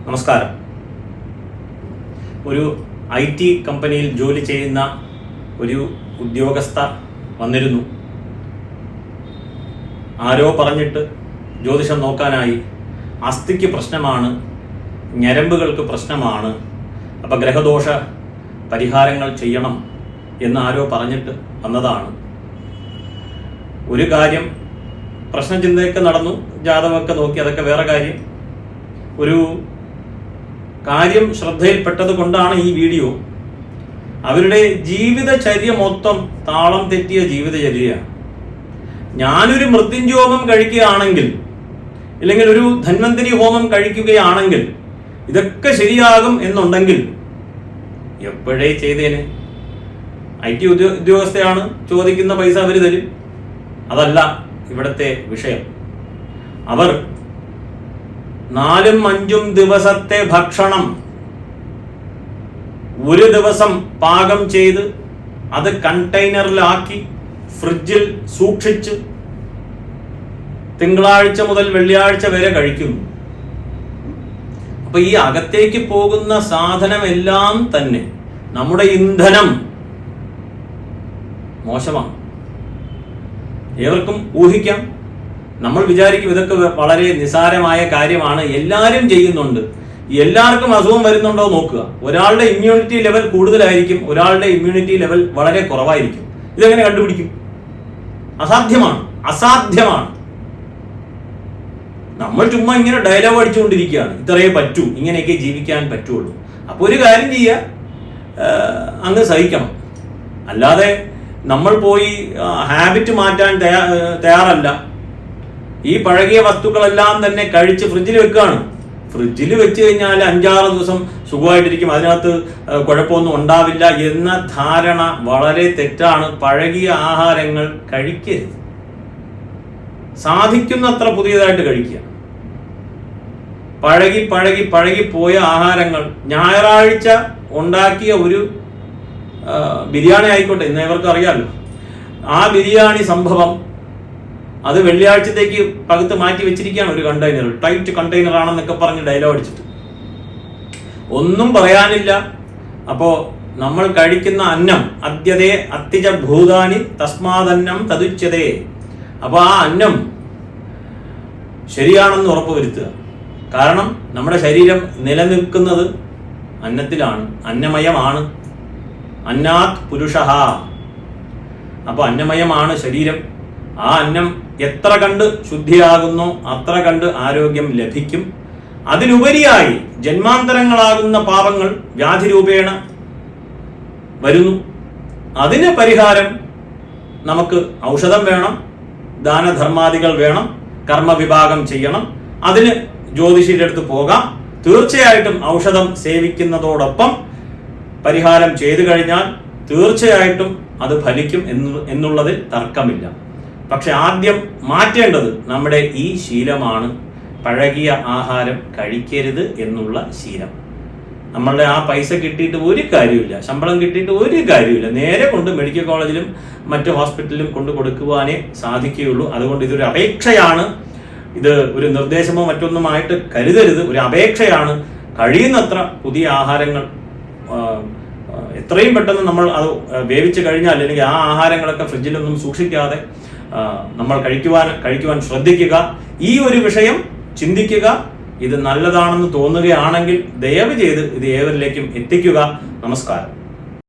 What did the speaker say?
നമസ്കാരം. ഒരു IT കമ്പനിയിൽ ജോലി ചെയ്യുന്ന ഒരു ഉദ്യോഗസ്ഥ വന്നിരുന്നു. ആരോ പറഞ്ഞിട്ട് ജ്യോതിഷം നോക്കാനായി അസ്ഥിക്ക് പ്രശ്നമാണ്, ഞരമ്പുകൾക്ക് പ്രശ്നമാണ്, അപ്പം ഗ്രഹദോഷ പരിഹാരങ്ങൾ ചെയ്യണം എന്ന് ആരോ പറഞ്ഞിട്ട് വന്നതാണ്. ഒരു കാര്യം പ്രശ്നചിന്തയൊക്കെ നടന്നു, ജാതകമൊക്കെ നോക്കി, അതൊക്കെ വേറെ കാര്യം. ഒരു കാര്യം ശ്രദ്ധയിൽപ്പെട്ടത് കൊണ്ടാണ് ഈ വീഡിയോ. അവരുടെ ജീവിതചര്യ മൊത്തം താളം തെറ്റിയ ജീവിതചര്യയാണ്. ഞാനൊരു മൃത്യുഞ്ജയ ഹോമം കഴിക്കുകയാണെങ്കിൽ, ഇല്ലെങ്കിൽ ഒരു ധന്വന്തരി ഹോമം കഴിക്കുകയാണെങ്കിൽ ഇതൊക്കെ ശരിയാകും എന്നുണ്ടെങ്കിൽ എപ്പോഴേ ചെയ്തേനെ. IT ഉദ്യോഗസ്ഥയാണ്, ചോദിക്കുന്ന പൈസ അവർ തരും. അതല്ല ഇവിടുത്തെ വിഷയം. അവർ 4-5 ദിവസത്തെ ഭക്ഷണം ഒരു ദിവസം പാകം ചെയ്ത് അത് കണ്ടെയ്നറിലാക്കി ഫ്രിഡ്ജിൽ സൂക്ഷിച്ച് തിങ്കളാഴ്ച മുതൽ വെള്ളിയാഴ്ച വരെ കഴിക്കുന്നു. അപ്പൊ ഈ അകത്തേക്ക് പോകുന്ന സാധനമെല്ലാം തന്നെ നമ്മുടെ ഇന്ധനം മോശമാണ്. ഏവർക്കും ഊഹിക്കാം. നമ്മൾ വിചാരിക്കും ഇതൊക്കെ വളരെ നിസാരമായ കാര്യമാണ്, എല്ലാവരും ചെയ്യുന്നുണ്ട്, എല്ലാവർക്കും അസുഖം വരുന്നുണ്ടോ നോക്കുക. ഒരാളുടെ ഇമ്മ്യൂണിറ്റി ലെവൽ കൂടുതലായിരിക്കും, ഒരാളുടെ ഇമ്മ്യൂണിറ്റി ലെവൽ വളരെ കുറവായിരിക്കും. ഇതെങ്ങനെ കണ്ടുപിടിക്കും? അസാധ്യമാണ്. നമ്മൾ ചുമ്മാ ഇങ്ങനെ ഡയലോഗ് അടിച്ചുകൊണ്ടിരിക്കുകയാണ്, ഇത്രയേ പറ്റൂ, ഇങ്ങനെയൊക്കെ ജീവിക്കാൻ പറ്റുള്ളൂ. അപ്പോൾ ഒരു കാര്യം ചെയ്യുക, അങ്ങ് സഹിക്കണം. അല്ലാതെ നമ്മൾ പോയി ഹാബിറ്റ് മാറ്റാൻ തയ്യാറല്ല. ഈ പഴകിയ വസ്തുക്കളെല്ലാം തന്നെ കഴിച്ച് ഫ്രിഡ്ജിൽ വെക്കുകയാണ്. ഫ്രിഡ്ജിൽ വെച്ച് കഴിഞ്ഞാൽ 5-6 ദിവസം സുഖമായിട്ടിരിക്കും, അതിനകത്ത് കുഴപ്പമൊന്നും ഉണ്ടാവില്ല എന്ന ധാരണ വളരെ തെറ്റാണ്. പഴകിയ ആഹാരങ്ങൾ കഴിക്കരുത്. സാധിക്കുന്നത്ര പുതിയതായിട്ട് കഴിക്കുക. പഴകി പോയ ആഹാരങ്ങൾ, ഞായറാഴ്ച ഉണ്ടാക്കിയ ഒരു ബിരിയാണി ആയിക്കോട്ടെ, ഇന്ന് ഇവർക്ക് അറിയാമല്ലോ, ആ ബിരിയാണി സംഭവം അത് വെള്ളിയാഴ്ചത്തേക്ക് പകുത്ത് മാറ്റി വെച്ചിരിക്കുകയാണ്. ഒരു കണ്ടെയ്നർ, ടൈറ്റ് കണ്ടെയ്നർ ആണെന്നൊക്കെ പറഞ്ഞ് ഡയലോഗ് അടിച്ചിട്ട് ഒന്നും പറയാനില്ല. അപ്പോ നമ്മൾ കഴിക്കുന്ന അന്നം അദ്യതേ അത്തിജ ഭൂതാനി തസ്മാദന്നം തതുച്യതേ. അപ്പൊ ആ അന്നം ശരിയാണെന്ന് ഉറപ്പുവരുത്തുക. കാരണം നമ്മുടെ ശരീരം നിലനിൽക്കുന്നത് അന്നത്തിലാണ്, അന്നമയമാണ്. അന്നാത് പുരുഷഃ. അപ്പൊ അന്നമയമാണ് ശരീരം. ആ അന്നം എത്ര കണ്ട് ശുദ്ധിയാകുന്നോ അത്ര കണ്ട് ആരോഗ്യം ലഭിക്കും. അതിനുപരിയായി ജന്മാന്തരങ്ങളാകുന്ന പാപങ്ങൾ വ്യാധി രൂപേണ വരുന്നു. അതിന് പരിഹാരം നമുക്ക് ഔഷധം വേണം, ദാനധർമാദികൾ വേണം, കർമ്മവിഭാഗം ചെയ്യണം. അതിന് ജ്യോതിഷിയുടെ അടുത്ത് പോകാം. തീർച്ചയായിട്ടും ഔഷധം സേവിക്കുന്നതോടൊപ്പം പരിഹാരം ചെയ്തു കഴിഞ്ഞാൽ തീർച്ചയായിട്ടും അത് ഫലിക്കും എന്നുള്ളതിൽ തർക്കമില്ല. പക്ഷെ ആദ്യം മാറ്റേണ്ടത് നമ്മുടെ ഈ ശീലമാണ്. പഴകിയ ആഹാരം കഴിക്കരുത് എന്നുള്ള ശീലം. നമ്മളുടെ ആ പൈസ കിട്ടിയിട്ട് ഒരു കാര്യമില്ല, ശമ്പളം കിട്ടിയിട്ട് ഒരു കാര്യമില്ല. നേരെ കൊണ്ട് മെഡിക്കൽ കോളേജിലും മറ്റു ഹോസ്പിറ്റലിലും കൊണ്ട് കൊടുക്കുവാനേ സാധിക്കുകയുള്ളൂ. അതുകൊണ്ട് ഇതൊരു അപേക്ഷയാണ്. ഇത് ഒരു നിർദ്ദേശമോ മറ്റൊന്നുമായിട്ട് കരുതരുത്, ഒരു അപേക്ഷയാണ്. കഴിയുന്നത്ര പുതിയ ആഹാരങ്ങൾ എത്രയും പെട്ടെന്ന് നമ്മൾ അത് വേവിച്ച് കഴിഞ്ഞാൽ, അല്ലെങ്കിൽ ആ ആഹാരങ്ങളൊക്കെ ഫ്രിഡ്ജിലൊന്നും സൂക്ഷിക്കാതെ നമ്മൾ കഴിക്കുവാൻ ശ്രദ്ധിക്കുക. ഈ ഒരു വിഷയം ചിന്തിക്കുക. ഇത് നല്ലതാണെന്ന് തോന്നുകയാണെങ്കിൽ ദയവ് ചെയ്ത് ഇത് ഏവരിലേക്കും എത്തിക്കുക. നമസ്കാരം.